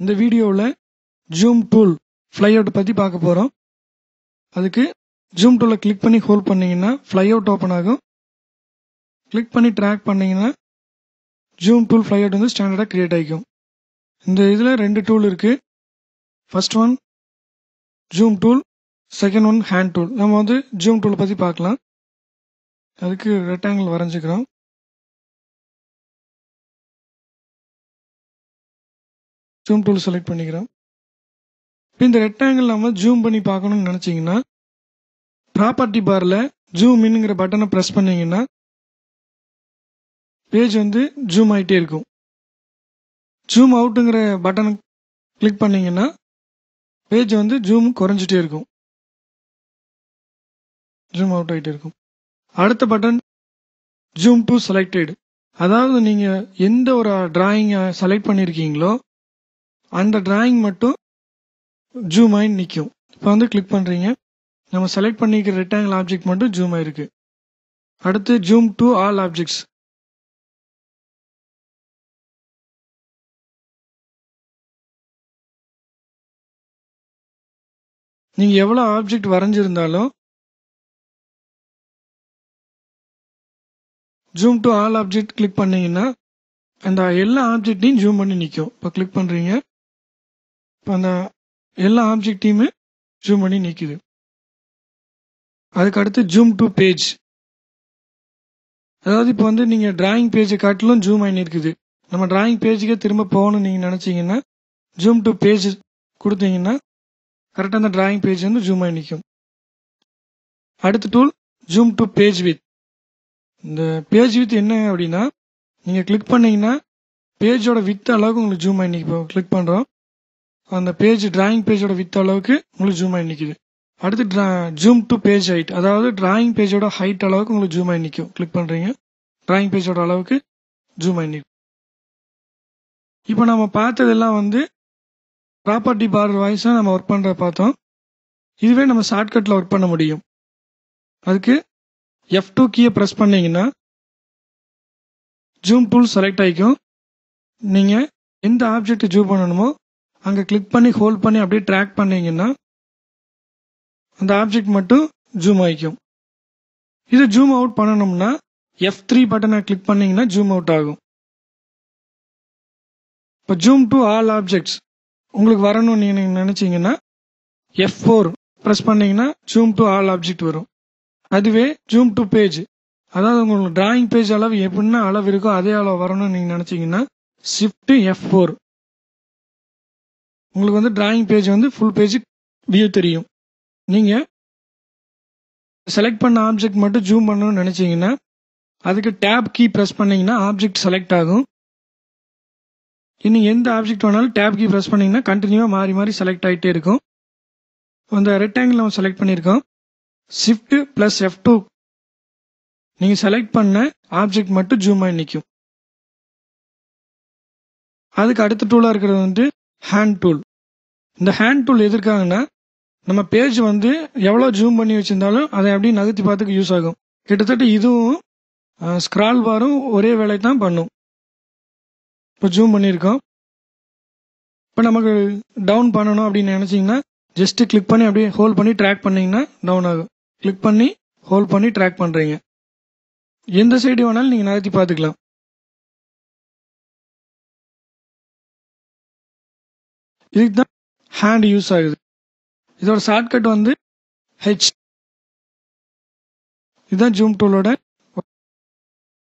இந்த வீடியோவில் zoom tool ஃப்ளைஅவுட் பற்றி பார்க்க போகிறோம். அதுக்கு ஜூம் டூலை கிளிக் பண்ணி ஹோல்ட் பண்ணிங்கன்னா ஃப்ளைஅவுட் ஓப்பன் ஆகும். கிளிக் பண்ணி ட்ராக் பண்ணிங்கன்னா ஜூம் டூல் ஃப்ளைஅவுட் வந்து ஸ்டாண்டர்டாக க்ரியேட் ஆகிக்கும். இந்த இதில் 2 டூல் இருக்குது. First one zoom tool, second one hand tool. நம்ம வந்து ஜூம் டூலை பற்றி பார்க்கலாம். அதுக்கு ரெக்டாங்கிள் வரைஞ்சிக்கிறோம். ஜூம் டூல் செலக்ட் பண்ணிக்கிறோம். இப்போ இந்த ரெக்டாங்கிள் நம்ம ஜூம் பண்ணி பார்க்கணும்னு நினச்சிங்கன்னா ப்ராப்பர்ட்டி பாரில் ஜூம் இன்னுங்கிற பட்டனை ப்ரெஸ் பண்ணிங்கன்னா பேஜ் வந்து ஜூம் ஆகிட்டே இருக்கும். ஜூம் அவுட்டுங்கிற பட்டனை கிளிக் பண்ணிங்கன்னா பேஜ் வந்து ஜூம் குறைஞ்சிட்டே இருக்கும், ஜூம் அவுட் ஆகிட்டே இருக்கும். அடுத்த பட்டன் ஜூம் டு செலக்டட். அதாவது நீங்கள் எந்த ஒரு டிராயிங்கை செலக்ட் பண்ணியிருக்கீங்களோ அந்த டிராயிங் மட்டும் ஜூம் ஆகி நிற்கும். இப்போ வந்து கிளிக் பண்ணுறீங்க, நம்ம செலக்ட் பண்ணிக்கிற ரெக்டாங்கிள் ஆப்ஜெக்ட் மட்டும் ஜூம் ஆயிருக்கு. அடுத்து ஜூம் டு ஆல் ஆப்ஜெக்ட்ஸ். நீங்கள் எவ்வளோ ஆப்ஜெக்ட் வரைஞ்சிருந்தாலும் zoom to all object click பண்ணீங்கன்னா அந்த எல்லா ஆப்ஜெக்டையும் ஜூம் பண்ணி நிற்கும். இப்போ கிளிக் பண்ணுறீங்க, இப்போ அந்த எல்லா ஆப்ஜெக்டையுமே ஜூம் பண்ணி நிற்குது. அதுக்கு அடுத்து ஜூம் டு பேஜ். அதாவது இப்போ வந்து நீங்கள் டிராயிங் பேஜை காட்டிலும் ஜூம் ஆகி இருக்குது. நம்ம டிராயிங் பேஜுக்கே திரும்ப போகணும்னு நீங்கள் நினச்சிங்கன்னா ஜூம் டு பேஜ் கொடுத்தீங்கன்னா கரெக்டாக அந்த டிராயிங் பேஜ் வந்து ஜூம் ஆகி நிற்கும். அடுத்த tool zoom to page with. இந்த பேஜ் வித் என்ன அப்படின்னா நீங்கள் கிளிக் பண்ணீங்கன்னா பேஜோட வித் அளவுக்கு உங்களுக்கு ஜூம் ஆகி நிற்கும். கிளிக் பண்ணுறோம், அந்த பேஜ் டிராயிங் பேஜோட வித் அளவுக்கு உங்களுக்கு ஜூம் ஆகி நிற்குது. அடுத்து ஜூம் டு பேஜ் ஹைட். அதாவது டிராயிங் பேஜோட ஹைட் அளவுக்கு உங்களுக்கு ஜூம் ஆகி நிற்கும். கிளிக் பண்ணுறீங்க, டிராயிங் பேஜோட அளவுக்கு ஜூம் ஆகி நிற்கும். இப்போ நம்ம பார்த்ததெல்லாம் வந்து ப்ராப்பர்ட்டி பார் வாய்ஸாக நம்ம ஒர்க் பண்ணுற பார்த்தோம். இதுவே நம்ம ஷார்ட்கட்டில் ஒர்க் பண்ண முடியும். அதுக்கு F2 கீயை ப்ரெஸ் பண்ணீங்கன்னா ஜூம் டூல் செலக்ட் ஆகிக்கும். நீங்கள் எந்த ஆப்ஜெக்ட் ஜூம் பண்ணணுமோ அங்கே கிளிக் பண்ணி ஹோல்ட் பண்ணி அப்படியே ட்ராக் பண்ணீங்கன்னா அந்த ஆப்ஜெக்ட் மட்டும் ஜூம் ஆகிக்கும். இது ஜூம் அவுட் பண்ணணும்னா F3 பட்டனை கிளிக் பண்ணீங்கன்னா ஜூம் அவுட் ஆகும். இப்போ ஜூம் டு ஆல் ஆப்ஜெக்ட்ஸ் உங்களுக்கு வரணும்னு நீங்கள் நினச்சிங்கன்னா F4 ப்ரெஸ் பண்ணீங்கன்னா ஜூம் டு ஆல் ஆப்ஜெக்ட் வரும். அதுவே ஜூம் டு பேஜ், அதாவது உங்களுக்கு டிராயிங் பேஜ் அளவு எப்படின்னா அளவு இருக்கோ அதே அளவு வரணும்னு நீங்கள் நினச்சிங்கன்னா ஷிஃப்ட் F4. உங்களுக்கு வந்து டிராயிங் பேஜ் வந்து ஃபுல் பேஜ் வியூ தெரியும். நீங்கள் செலக்ட் பண்ண ஆப்ஜெக்ட் மட்டும் ஜூம் பண்ணணும்னு நினச்சிங்கன்னா அதுக்கு டேப் கீ ப்ரெஸ் பண்ணிங்கன்னா ஆப்ஜெக்ட் செலக்ட் ஆகும். இன்னும் எந்த ஆப்ஜெக்ட் வேணாலும் டேப் கீ ப்ரெஸ் பண்ணிங்கன்னா கண்டினியூவாக மாறி மாறி செலக்ட் ஆகிட்டே இருக்கும். அந்த ரெக்டாங்கிள் நம்ம செலக்ட் பண்ணியிருக்கோம். ஷிஃப்ட் ப்ளஸ் F2 நீங்கள் செலக்ட் பண்ண ஆப்ஜெக்ட் மட்டும் ஜூம் ஆகி நிற்கும். அதுக்கு அடுத்த டூலாக இருக்கிறது வந்து ஹேண்ட் டூல். இந்த ஹேண்ட் டூல் எதற்காகனா நம்ம பேஜ் வந்து எவ்வளோ ஜூம் பண்ணி வச்சிருந்தாலும் அதை அப்படியே நகர்த்தி பார்த்துக்க யூஸ் ஆகும். கிட்டத்தட்ட இதுவும் ஸ்க்ரால் பாரும் ஒரே வேலை தான் பண்ணும். இப்போ ஜூம் பண்ணியிருக்கோம். இப்போ நமக்கு டவுன் பண்ணணும் அப்படின்னு நினச்சிங்கன்னா ஜஸ்ட்டு கிளிக் பண்ணி அப்படியே ஹோல்ட் பண்ணி ட்ராக் பண்ணிங்கன்னா டவுன் ஆகும். கிளிக் பண்ணி ஹோல்ட் பண்ணி ட்ராக் பண்ணுறீங்க. எந்த சைடு வேணாலும் நீங்கள் நகர்த்தி பார்த்துக்கலாம். இதுக்கு தான் ஹேண்ட் யூஸ் ஆகுது. இதோட ஷார்ட்கட் வந்து H. இதுதான் ஜூம் டூலோட